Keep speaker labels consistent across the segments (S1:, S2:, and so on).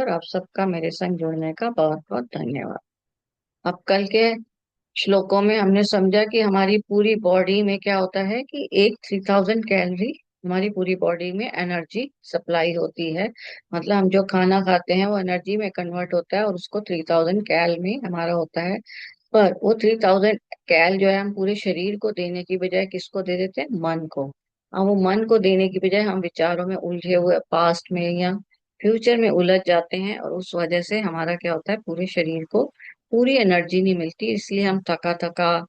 S1: और आप सबका मेरे संग जुड़ने का बहुत बहुत धन्यवाद। अब कल के श्लोकों में हमने समझा कि हमारी पूरी बॉडी में क्या होता है कि एक 3000 कैलोरी हमारी पूरी बॉडी में एनर्जी सप्लाई होती है। मतलब हम जो खाना खाते हैं वो एनर्जी में कन्वर्ट होता है और उसको 3000 कैल में हमारा होता है। पर वो 3000 कैल जो है हम पूरे शरीर को देने की बजाय किसको दे देते हैं? मन को। अब वो मन को देने की बजाय हम विचारों में उलझे हुए पास्ट में या फ्यूचर में उलझ जाते हैं और उस वजह से हमारा क्या होता है, पूरे शरीर को पूरी एनर्जी नहीं मिलती, इसलिए हम थका थका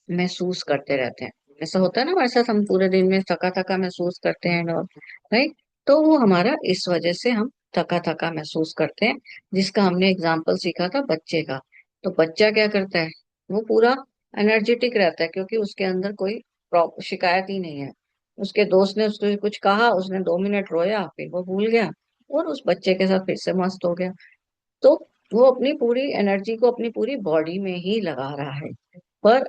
S1: महसूस करते रहते हैं। ऐसा होता है ना हमारे साथ, हम पूरे दिन में थका थका महसूस करते हैं और राइट। तो वो हमारा इस वजह से हम थका थका महसूस करते हैं, जिसका हमने एग्जाम्पल सीखा था बच्चे का। तो बच्चा क्या करता है? वो पूरा एनर्जेटिक रहता है क्योंकि उसके अंदर कोई शिकायत ही नहीं है। उसके दोस्त ने उसको कुछ कहा, उसने 2 मिनट रोया, फिर वो भूल गया और उस बच्चे के साथ फिर से मस्त हो गया। तो वो अपनी पूरी एनर्जी को अपनी पूरी बॉडी में ही लगा रहा है। पर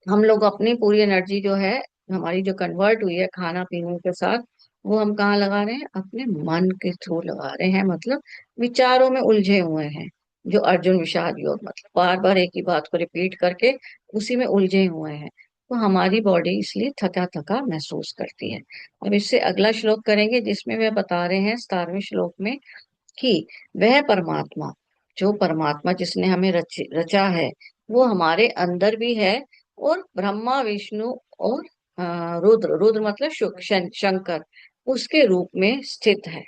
S1: हम लोग अपनी पूरी एनर्जी जो है, हमारी जो कन्वर्ट हुई है खाना पीने के साथ, वो हम कहाँ लगा रहे हैं? अपने मन के थ्रू लगा रहे हैं। मतलब विचारों में उलझे हुए हैं, जो अर्जुन विषाद योग, मतलब बार बार एक ही बात को रिपीट करके उसी में उलझे हुए हैं। तो हमारी बॉडी इसलिए थका थका महसूस करती है। अब इससे अगला श्लोक करेंगे जिसमें वे बता रहे हैं 17वें श्लोक में कि वह परमात्मा, जो परमात्मा जिसने हमें रचा है, वो हमारे अंदर भी है और ब्रह्मा विष्णु और रुद्र, रुद्र मतलब शंकर, उसके रूप में स्थित है।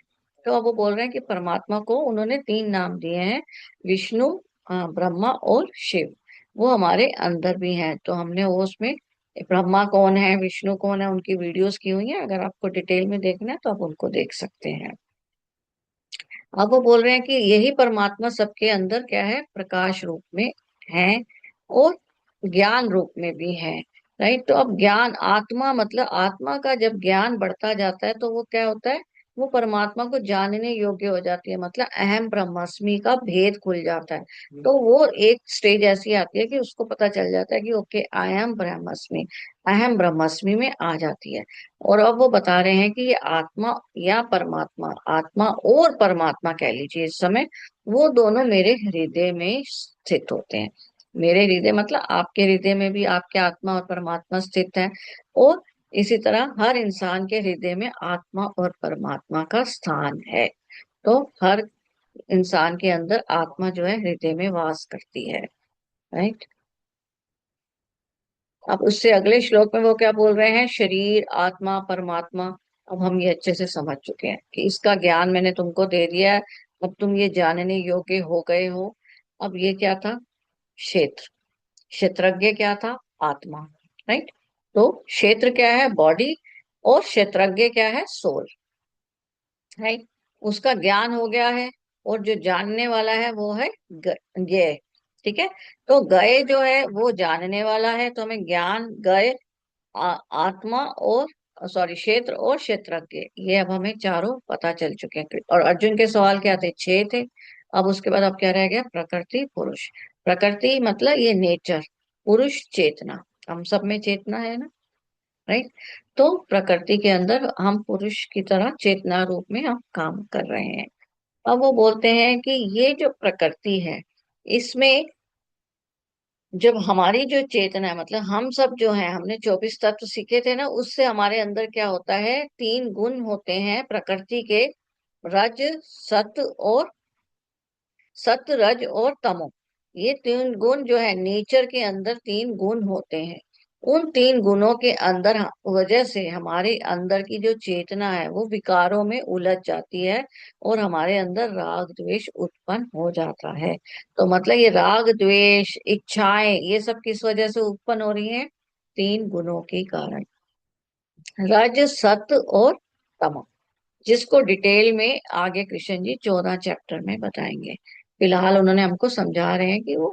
S1: तो अब वो बोल रहे हैं कि परमात्मा को उन्होंने 3 नाम दिए हैं, विष्णु, ब्रह्मा और शिव। वो हमारे अंदर भी हैं। तो हमने वो उसमें ब्रह्मा कौन है, विष्णु कौन है, उनकी वीडियोस की हुई है। अगर आपको डिटेल में देखना है तो आप उनको देख सकते हैं। अब वो बोल रहे हैं कि यही परमात्मा सबके अंदर क्या है? प्रकाश रूप में है और ज्ञान रूप में भी है। राइट। तो अब ज्ञान, आत्मा, मतलब आत्मा का जब ज्ञान बढ़ता जाता है तो वो क्या होता है? वो परमात्मा को जानने योग्य हो जाती है। मतलब अहम ब्रह्मास्मि का भेद खुल जाता है। तो वो एक स्टेज ऐसी आती है कि उसको पता चल जाता है कि ओके, आई एम ब्रह्मास्मि, अहम ब्रह्मास्मि में आ जाती है। और अब वो बता रहे हैं कि ये आत्मा या परमात्मा, आत्मा और परमात्मा कह लीजिए इस समय, वो दोनों मेरे हृदय में स्थित होते हैं। मेरे हृदय मतलब आपके हृदय में भी आपके आत्मा और परमात्मा स्थित है। और इसी तरह हर इंसान के हृदय में आत्मा और परमात्मा का स्थान है। तो हर इंसान के अंदर आत्मा जो है हृदय में वास करती है। राइट। अब उससे अगले श्लोक में वो क्या बोल रहे हैं? शरीर, आत्मा, परमात्मा। अब हम ये अच्छे से समझ चुके हैं कि इसका ज्ञान मैंने तुमको दे दिया है। अब तुम ये जानने योग्य हो गए हो। अब ये क्या था? क्षेत्र। क्षेत्रज्ञ क्या था? आत्मा। राइट। तो क्षेत्र क्या है? बॉडी। और क्षेत्रज्ञ क्या है? सोल। राइट। उसका ज्ञान हो गया है और जो जानने वाला है वो है ज्ञ। ठीक है। तो गए जो है वो जानने वाला है, तो हमें ज्ञान, गए, आत्मा और सॉरी क्षेत्र और क्षेत्रज्ञ, ये अब हमें चारों पता चल चुके हैं। और अर्जुन के सवाल क्या थे? 6 थे। अब उसके बाद अब क्या रह गया? प्रकृति, पुरुष। प्रकृति मतलब ये नेचर, पुरुष चेतना। हम सब में चेतना है ना। राइट। तो प्रकृति के अंदर हम पुरुष की तरह चेतना रूप में हम काम कर रहे हैं। अब वो बोलते हैं कि ये जो प्रकृति है, इसमें जब हमारी जो चेतना है, मतलब हम सब जो है, हमने 24 तत्व सीखे थे ना, उससे हमारे अंदर क्या होता है? 3 गुण होते हैं प्रकृति के, रज, सत और सत, रज और तमो। ये 3 गुण जो है नेचर के अंदर, 3 गुण होते हैं। उन 3 गुणों के अंदर वजह से हमारे अंदर की जो चेतना है वो विकारों में उलझ जाती है और हमारे अंदर राग द्वेष उत्पन्न हो जाता है। तो मतलब ये राग द्वेष इच्छाएं ये सब किस वजह से उत्पन्न हो रही हैं? 3 गुणों के कारण, रज, सत और तमो, जिसको डिटेल में आगे कृष्ण जी 14 चैप्टर में बताएंगे। फिलहाल उन्होंने हमको समझा रहे हैं कि वो,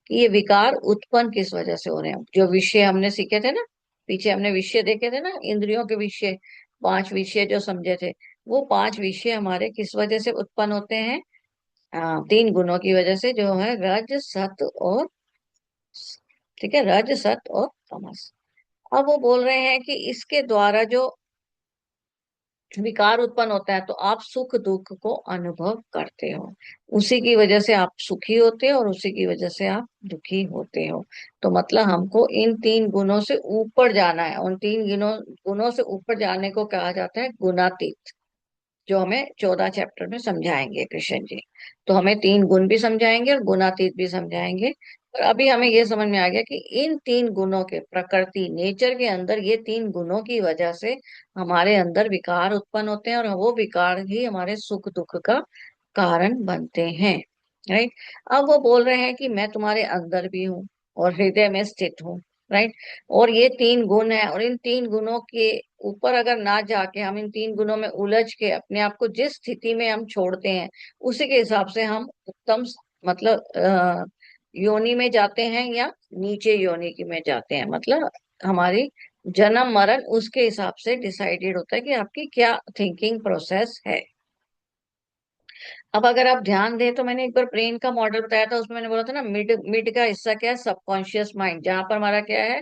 S1: कि ये विकार उत्पन्न किस वजह से हो रहे हैं। जो विषय हमने सीखे थे ना, पीछे हमने विषय देखे थे ना, इंद्रियों के विषय, 5 विषय जो समझे थे, वो 5 विषय हमारे किस वजह से उत्पन्न होते हैं? 3 गुणों की वजह से, जो है रज, सत और, ठीक है, रज, सत और तमस। अब वो बोल रहे हैं कि इसके द्वारा जो विकार उत्पन्न होता है तो आप सुख दुख को अनुभव करते हो। उसी की वजह से आप सुखी होते हो और उसी की वजह से आप दुखी होते हो। तो मतलब हमको इन तीन गुणों से ऊपर जाना है। उन तीन गुणों गुणों से ऊपर जाने को कहा जाता है गुणातीत, जो हमें 14 चैप्टर में समझाएंगे कृष्ण जी। तो हमें तीन गुण भी समझाएंगे और गुणातीत भी समझाएंगे। और अभी हमें ये समझ में आ गया कि इन तीन गुणों के प्रकृति नेचर के अंदर, ये तीन गुणों की वजह से हमारे अंदर विकार उत्पन्न होते हैं और वो विकार ही हमारे सुख दुख का कारण बनते हैं। राइट। अब वो बोल रहे हैं कि मैं तुम्हारे अंदर भी हूँ और हृदय में स्थित हूँ। राइट। और ये तीन गुण है और इन तीन गुणों के ऊपर अगर ना जाके हम इन तीन गुणों में उलझ के अपने आप को जिस स्थिति में हम छोड़ते हैं, उसी के हिसाब से हम उत्तम मतलब योनि में जाते हैं या नीचे योनि की में जाते हैं। मतलब हमारी जन्म मरण उसके हिसाब से डिसाइडेड होता है कि आपकी क्या थिंकिंग प्रोसेस है। अब अगर आप ध्यान दें तो मैंने एक बार ब्रेन का मॉडल बताया था, उसमें मैंने बोला था ना, मिड मिड का हिस्सा क्या है, सबकॉन्शियस माइंड, जहां पर हमारा क्या है,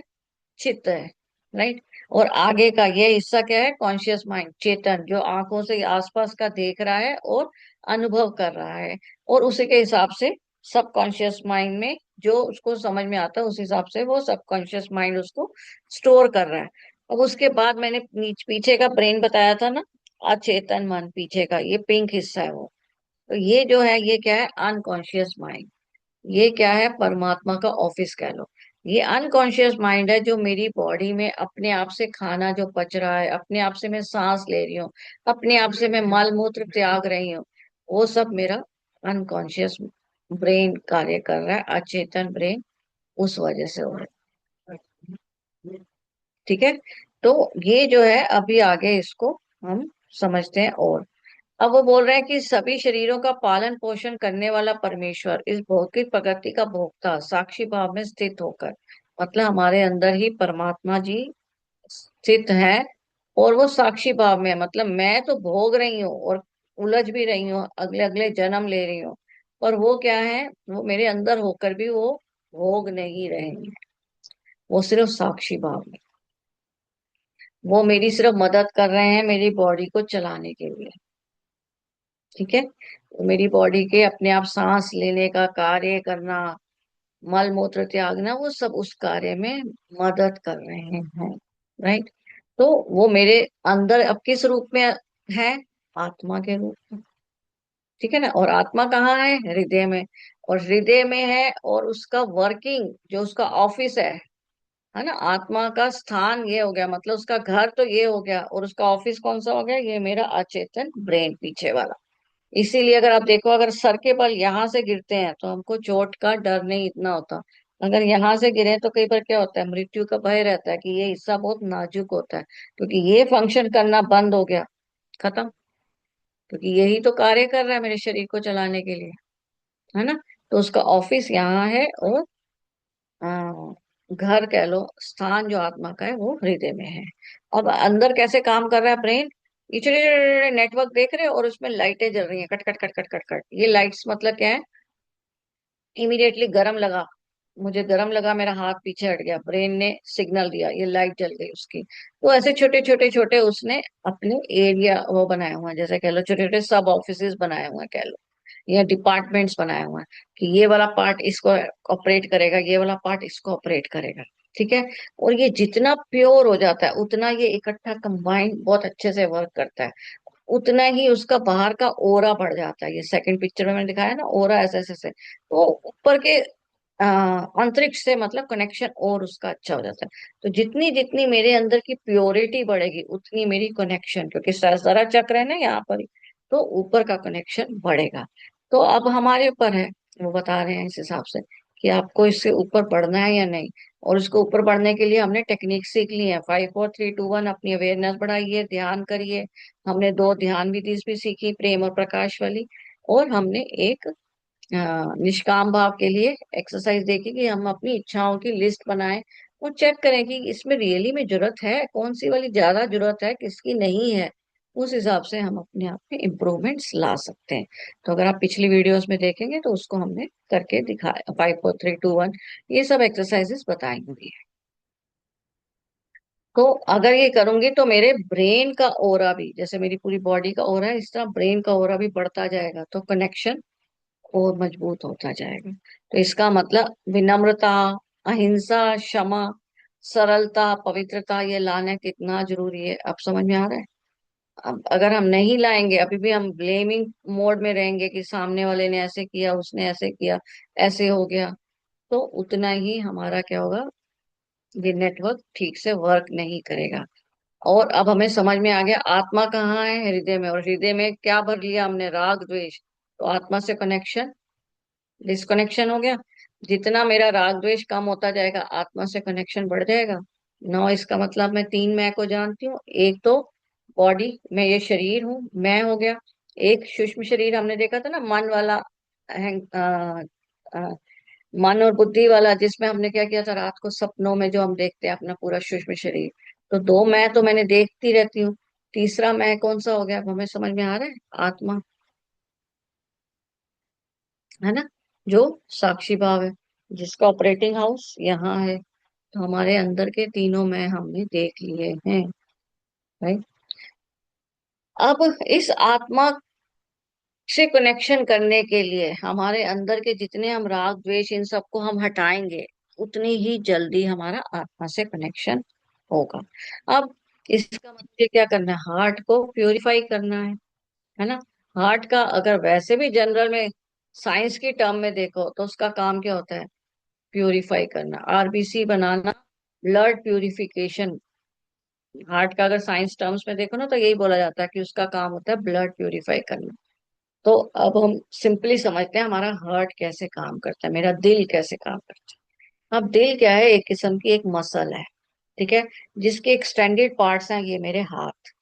S1: चित्त है। राइट। और आगे का ये हिस्सा क्या है, कॉन्शियस माइंड, चेतन, जो आंखों से आसपास का देख रहा है और अनुभव कर रहा है। और उसी के हिसाब से सबकॉन्शियस माइंड में जो उसको समझ में आता है उस हिसाब से वो सबकॉन्शियस माइंड उसको स्टोर कर रहा है। अब उसके बाद मैंने पीछे का ब्रेन बताया था ना, अचेतन मन, पीछे का ये पिंक हिस्सा है वो। तो ये जो है ये क्या है, अनकॉन्शियस माइंड। ये क्या है, परमात्मा का ऑफिस कह लो। ये अनकॉन्शियस माइंड है जो मेरी बॉडी में अपने आप से खाना जो पच रहा है, अपने आप से मैं सांस ले रही हूँ, अपने आप से मैं मल मूत्र त्याग रही हूँ, वो सब मेरा अनकॉन्शियस ब्रेन कार्य कर रहा है, अचेतन ब्रेन उस वजह से हो रहा है। ठीक है। तो ये जो है अभी आगे इसको हम समझते हैं। और अब वो बोल रहे हैं कि सभी शरीरों का पालन पोषण करने वाला परमेश्वर इस भौतिक प्रकृति का भोक्ता साक्षी भाव में स्थित होकर, मतलब हमारे अंदर ही परमात्मा जी स्थित है। और वो साक्षी भाव में है, मतलब मैं तो भोग रही हूँ और उलझ भी रही हूँ, अगले अगले जन्म ले रही हूँ, पर वो क्या है, वो मेरे अंदर होकर भी वो भोग नहीं रहे हैं। वो सिर्फ साक्षी भाव में, वो मेरी सिर्फ मदद कर रहे हैं मेरी बॉडी को चलाने के लिए। ठीक है। तो मेरी बॉडी के अपने आप सांस लेने का कार्य करना, मल मूत्र त्यागना, वो सब उस कार्य में मदद कर रहे हैं। राइट। तो वो मेरे अंदर अब किस रूप में है, आत्मा के रूप में। ठीक है ना। और आत्मा कहाँ है, हृदय में। और हृदय में है और उसका वर्किंग जो उसका ऑफिस है ना, आत्मा का स्थान ये हो गया, मतलब उसका घर तो ये हो गया, और उसका ऑफिस कौन सा हो गया, ये मेरा अचेतन ब्रेन पीछे वाला। इसीलिए अगर आप देखो, अगर सर के बल यहाँ से गिरते हैं तो हमको चोट का डर नहीं इतना होता। अगर यहाँ से गिरे तो कई बार क्या होता है, मृत्यु का भय रहता है कि ये हिस्सा बहुत नाजुक होता है, क्योंकि ये फंक्शन करना बंद हो गया, खत्म। क्योंकि यही तो कार्य कर रहा है मेरे शरीर को चलाने के लिए, है ना। तो उसका ऑफिस यहाँ है और आ, घर कह लो, स्थान जो आत्मा का है वो हृदय में है। अब अंदर कैसे काम कर रहा है ब्रेन, ये छोटे नेटवर्क देख रहे हो और उसमें लाइटें जल रही हैं, cut cut cut cut cut cut. ये लाइट्स मतलब क्या है, इमीडिएटली गर्म लगा, मुझे गर्म लगा, मेरा हाथ पीछे हट गया, ब्रेन ने सिग्नल दिया, ये लाइट जल गई उसकी। तो ऐसे छोटे छोटे छोटे उसने अपने एरिया वो बनाए हुए हैं, जैसे कह लो छोटे छोटे सब ऑफिसेज बनाए हुए हैं कह लो, या डिपार्टमेंट्स बनाए हुए हैं कि ये वाला पार्ट इसको ऑपरेट करेगा, ये वाला पार्ट इसको ऑपरेट करेगा। ठीक है। और ये जितना प्योर हो जाता है उतना ये इकट्ठा कंबाइंड बहुत अच्छे से वर्क करता है, उतना ही उसका बाहर का ओरा बढ़ जाता है। ये सेकंड पिक्चर में मैंने दिखाया ना, ओरा ऐसे ऐसे से, तो ऊपर के अंतरिक्ष से मतलब कनेक्शन और उसका अच्छा हो जाता है। तो जितनी जितनी मेरे अंदर की प्योरिटी बढ़ेगी उतनी मेरी कनेक्शन, क्योंकि सहस्त्र चक्र है ना यहाँ पर ही, तो ऊपर का कनेक्शन बढ़ेगा। तो अब हमारे ऊपर है, वो बता रहे हैं इस हिसाब से कि आपको इससे ऊपर बढ़ना है या नहीं। और इसको ऊपर बढ़ने के लिए हमने टेक्निक सीख ली है, 5 4 3 2 1, अपनी अवेयरनेस बढ़ाइए, ध्यान करिए। हमने दो ध्यान विधि भी सीखी, प्रेम और प्रकाश वाली। और हमने एक निष्काम भाव के लिए एक्सरसाइज देखी कि हम अपनी इच्छाओं की लिस्ट बनाएं और चेक करें कि इसमें रियली में जरूरत है, कौन सी वाली ज्यादा जरूरत है, किसकी नहीं है। उस हिसाब से हम अपने आप में इम्प्रूवमेंट्स ला सकते हैं। तो अगर आप पिछली वीडियोस में देखेंगे तो उसको हमने करके दिखाया, 5 4 3 2 1, ये सब एक्सरसाइजेस बताई हुई है। तो अगर ये करूंगी तो मेरे ब्रेन का ओरा भी, जैसे मेरी पूरी बॉडी का ओरा है, इस तरह ब्रेन का ओरा भी बढ़ता जाएगा, तो कनेक्शन और मजबूत होता जाएगा। तो इसका मतलब विनम्रता, अहिंसा, क्षमा, सरलता, पवित्रता, ये लाना कितना जरूरी है, अब समझ में आ रहा है। अब अगर हम नहीं लाएंगे, अभी भी हम ब्लेमिंग मोड में रहेंगे कि सामने वाले ने ऐसे किया, उसने ऐसे किया, ऐसे हो गया, तो उतना ही हमारा क्या होगा, ये नेटवर्क ठीक से वर्क नहीं करेगा। और अब हमें समझ में आ गया आत्मा कहाँ है, हृदय में, और हृदय में क्या भर लिया हमने, राग द्वेष। तो आत्मा से कनेक्शन डिस्कनेक्शन हो गया। जितना मेरा राग द्वेष कम होता जाएगा, आत्मा से कनेक्शन बढ़ जाएगा। नौ, इसका मतलब मैं तीन मैं को जानती हूँ। एक तो बॉडी में, ये शरीर हूँ, मैं हो गया। एक सूक्ष्म शरीर हमने देखा था ना, मन वाला, अहं, अ, मन और बुद्धि वाला, जिसमें हमने क्या किया था रात को सपनों में, जो हम देखते हैं अपना पूरा सूक्ष्म शरीर। तो दो मैं तो मैंने देखती रहती हूँ। तीसरा मैं कौन सा हो गया, अब हमें समझ में आ रहा है, आत्मा, है ना, जो साक्षी भाव है, जिसका ऑपरेटिंग हाउस यहाँ है। तो हमारे अंदर के तीनों मैं हमने देख लिए हैं। राइट। अब इस आत्मा से कनेक्शन करने के लिए हमारे अंदर के जितने हम राग द्वेष इन सबको हम हटाएंगे, उतनी ही जल्दी हमारा आत्मा से कनेक्शन होगा। अब इसका मतलब क्या करना है, हार्ट को प्योरीफाई करना है ना। हार्ट का अगर वैसे भी जनरल में, साइंस की टर्म में देखो, तो उसका काम क्या होता है, प्यूरिफाई करना, आरबीसी बनाना, ब्लड प्यूरिफिकेशन। हार्ट का अगर साइंस टर्म्स में देखो ना, तो यही बोला जाता है कि उसका काम होता है ब्लड प्यूरिफाई करना। तो अब हम सिंपली समझते हैं हमारा हार्ट कैसे काम करता है, मेरा दिल कैसे काम करता है। अब दिल क्या है, एक किस्म की एक मसल है, ठीक है, जिसके एक्सटेंडेड पार्ट्स हैं ये मेरे हाथ।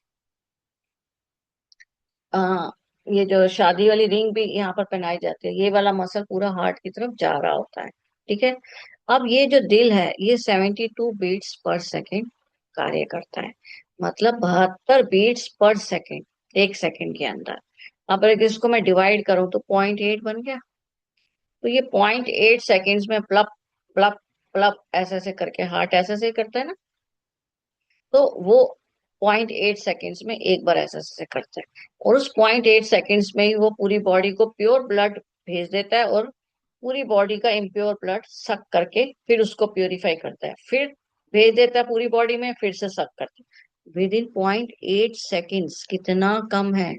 S1: आ, ये जो शादी वाली रिंग भी यहाँ पर पहनाई जाती है, ये वाला मसल पूरा हार्ट की तरफ जा रहा होता है, ठीक है। अब ये जो दिल है, ये 72 बीट्स पर सेकेंड कार्य करता है, मतलब 72 बीट्स पर सेकेंड, एक सेकेंड के अंदर। अब अगर इसको मैं डिवाइड करूं तो 0.8 बन गया। तो ये 0.8 सेकेंड्स में प्लप प्लप प्लप ऐसे ऐसे करके हार्ट ऐसे ऐसे करता है ना। तो वो 0.8 सेकेंड्स में एक बार ऐसा ऐसे करता है, और उस 0.8 सेकेंड्स में ही वो पूरी बॉडी को प्योर ब्लड भेज देता है, और पूरी बॉडी का इम्प्योर ब्लड सक करके फिर उसको प्योरीफाई करता है, फिर भेज देता है पूरी बॉडी में, फिर से सक करता है विद इन 0.8 सेकेंड्स। कितना कम है,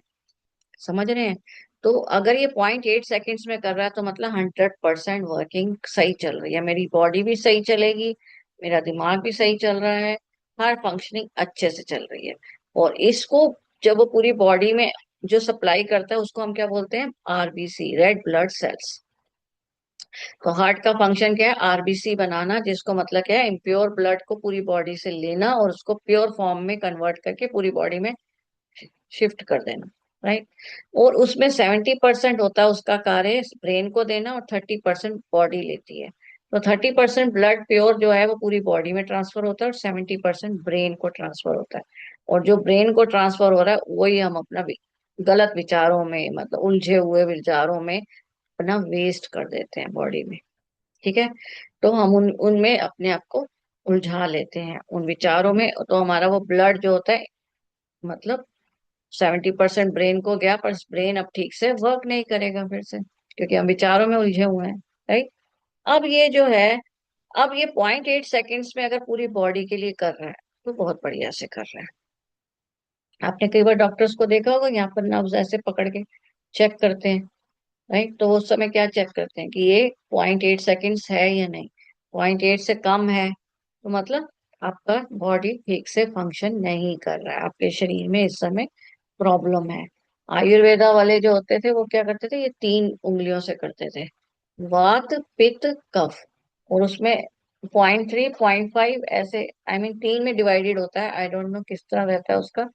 S1: समझ रहे हैं। तो अगर ये 0.8 सेकेंड्स में कर रहा है, तो मतलब 100% वर्किंग सही चल रही है, मेरी बॉडी भी सही चलेगी, मेरा दिमाग भी सही चल रहा है, हर फंक्शनिंग अच्छे से चल रही है। और इसको जब वो पूरी बॉडी में जो सप्लाई करता है, उसको हम क्या बोलते हैं, आरबीसी, रेड ब्लड सेल्स। तो हार्ट का फंक्शन क्या है, आरबीसी बनाना, जिसको मतलब क्या है, इम्प्योर ब्लड को पूरी बॉडी से लेना और उसको प्योर फॉर्म में कन्वर्ट करके पूरी बॉडी में शिफ्ट कर देना। राइट। और उसमें 70% होता है उसका कार्य ब्रेन को देना, और 30% बॉडी लेती है। तो 30% ब्लड प्योर जो है वो पूरी बॉडी में ट्रांसफर होता है, और 70% ब्रेन को ट्रांसफर होता है। और जो ब्रेन को ट्रांसफर हो रहा है, वही हम अपना गलत विचारों में, मतलब उलझे हुए विचारों में अपना वेस्ट कर देते हैं बॉडी में, ठीक है। तो हम उनमें अपने आप को उलझा लेते हैं उन विचारों में, तो हमारा वो ब्लड जो होता है, मतलब 70% ब्रेन को गया, पर ब्रेन अब ठीक से वर्क नहीं करेगा फिर से, क्योंकि हम विचारों में उलझे हुए हैं। राइट। अब ये जो है, अब ये 0.8 सेकेंड्स में अगर पूरी बॉडी के लिए कर रहा है, तो बहुत बढ़िया से कर रहा है। आपने कई बार डॉक्टर्स को देखा होगा, यहाँ पर नब्ज ऐसे पकड़ के चेक करते हैं। राइट। तो उस समय क्या चेक करते हैं कि ये 0.8 सेकेंड्स है या नहीं। 0.8 से कम है, तो मतलब आपका बॉडी ठीक से फंक्शन नहीं कर रहा है, आपके शरीर में इस समय प्रॉब्लम है। आयुर्वेदा वाले जो होते थे, वो क्या करते थे, ये 3 उंगलियों से करते थे, वात पित्त कफ। और उसमें 0.3 0.5 ऐसे, आई मीन 3 में डिवाइडेड होता है, आई डोंट नो किस तरह रहता है उसका।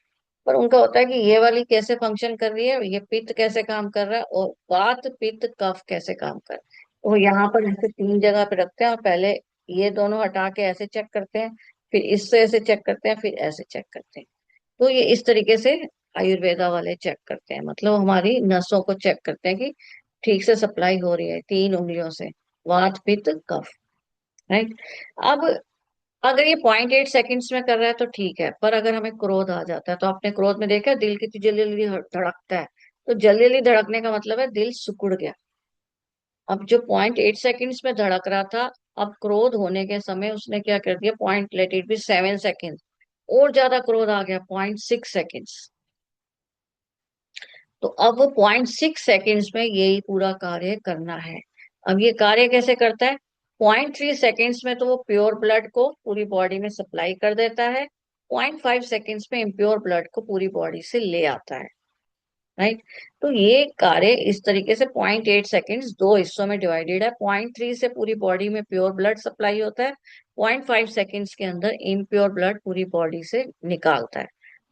S1: पर उनका होता है कि ये वाली कैसे फंक्शन कर रही है, ये पित्त कैसे काम कर रहा है, और वात पित्त कफ कैसे काम कर रहा है। वो यहाँ पर ऐसे 3 जगह पे रखते हैं, और पहले ये दोनों हटा के ऐसे चेक करते हैं, फिर इससे ऐसे चेक करते हैं, फिर ऐसे चेक करते हैं। तो ये इस तरीके से आयुर्वेदा वाले चेक करते हैं, मतलब हमारी नसों को चेक करते हैं कि ठीक से सप्लाई हो रही है 3 उंगलियों से, वात पित्त कफ। राइट। अब अगर ये 0.8 सेकंड्स में कर रहा है तो ठीक है, पर अगर हमें क्रोध आ जाता है, तो आपने क्रोध में देखा है दिल कितनी जल्दी जल्दी धड़कता है। तो जल्दी जल्दी धड़कने का मतलब है दिल सिकुड़ गया। अब जो 0.8 सेकंड्स में धड़क रहा था, अब क्रोध होने के समय उसने क्या कर दिया, point let it be 7 second, और ज्यादा क्रोध आ गया 0.6 सेकेंड्स। तो अब वो 0.6 सेकेंड्स में यही पूरा कार्य करना है। अब ये कार्य कैसे करता है? 0.3 सेकेंड्स में तो वो प्योर ब्लड को पूरी बॉडी में सप्लाई कर देता है, 0.5 सेकेंड्स में इम्प्योर ब्लड को पूरी बॉडी से ले आता है। राइट। तो ये कार्य इस तरीके से 0.8 सेकेंड्स दो हिस्सों में डिवाइडेड है। 0.3 से पूरी बॉडी में प्योर ब्लड सप्लाई होता है, 0.5 सेकेंड्स के अंदर इम्प्योर ब्लड पूरी बॉडी से निकालता है।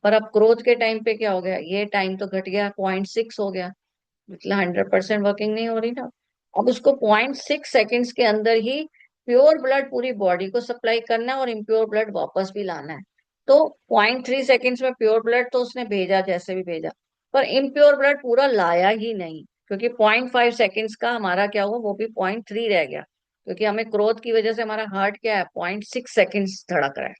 S1: पर अब क्रोध के टाइम पे क्या हो गया, ये टाइम तो घट गया, 0.6 हो गया, मतलब 100% वर्किंग नहीं हो रही ना। अब उसको 0.6 सेकेंड्स के अंदर ही प्योर ब्लड पूरी बॉडी को सप्लाई करना है और इम्प्योर ब्लड वापस भी लाना है। तो 0.3 सेकेंड्स में प्योर ब्लड तो उसने भेजा, जैसे भी भेजा, पर इम्प्योर ब्लड पूरा लाया ही नहीं, क्योंकि 0.5 सेकेंड्स का हमारा क्या हुआ, वो भी 0.3 रह गया, क्योंकि हमें क्रोध की वजह से हमारा हार्ट क्या है, 0.6 सेकेंड्स धड़क रहा है,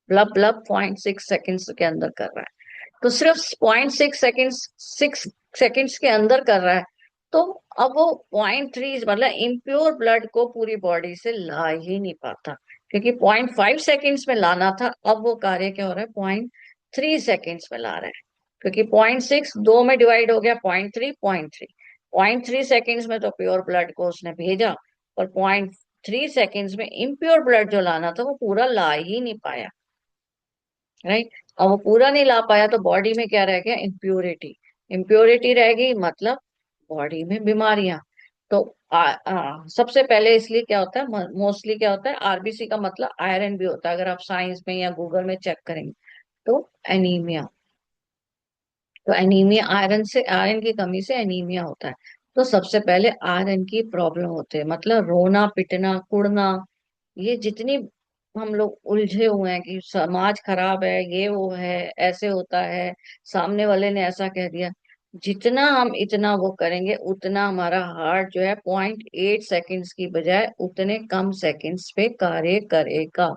S1: ब्लब ब्लब 0.6 सेकेंड्स के अंदर कर रहा है। तो सिर्फ 0.6 सेकेंड्स, 6 सेकेंड्स के अंदर कर रहा है। तो अब वो 0.3 मतलब इम्प्योर ब्लड को पूरी बॉडी से ला ही नहीं पाता, क्योंकि 0.5 सेकेंड्स में लाना था, अब वो कार्य क्या हो रहा है, 0.3 सेकेंड्स में ला रहा है, क्योंकि 0.6 दो में डिवाइड हो गया, 0.3 0.3 0.3 सेकेंड्स में तो प्योर ब्लड को उसने भेजा, और 0.3 सेकेंड्स में इम्प्योर ब्लड जो लाना था वो पूरा ला ही नहीं पाया। राइट। अब वो पूरा नहीं ला पाया तो बॉडी में क्या रह गया, इम्प्योरिटी। इम्प्योरिटी रह गई मतलब बॉडी में बीमारियां। तो सबसे पहले इसलिए क्या होता है, मोस्टली क्या होता है, आरबीसी का मतलब आयरन भी होता है, अगर आप साइंस में या गूगल में चेक करेंगे तो एनीमिया। तो एनीमिया आयरन से, आयरन की कमी से एनीमिया होता है। तो सबसे पहले आयरन की प्रॉब्लम होते हैं, मतलब रोना पिटना कुड़ना, ये जितनी हम लोग उलझे हुए हैं कि समाज खराब है, ये वो है, ऐसे होता है, सामने वाले ने ऐसा कह दिया, जितना हम इतना वो करेंगे उतना हमारा हार्ट जो है 0.8 सेकेंड्स की बजाय उतने कम सेकेंड्स पे कार्य करेगा।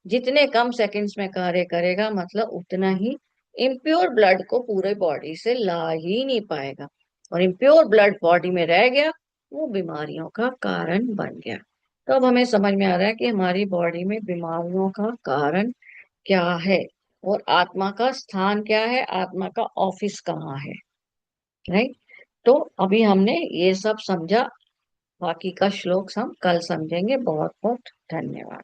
S1: जितने कम सेकेंड्स में कार्य करेगा मतलब उतना ही इम्प्योर ब्लड को पूरे बॉडी से ला ही नहीं पाएगा, और इम्प्योर ब्लड बॉडी में रह गया, वो बीमारियों का कारण बन गया। तो अब हमें समझ में आ रहा है कि हमारी बॉडी में बीमारियों का कारण क्या है, और आत्मा का स्थान क्या है, आत्मा का ऑफिस कहाँ है। राइट। तो अभी हमने ये सब समझा, बाकी का श्लोक हम कल समझेंगे। बहुत बहुत धन्यवाद।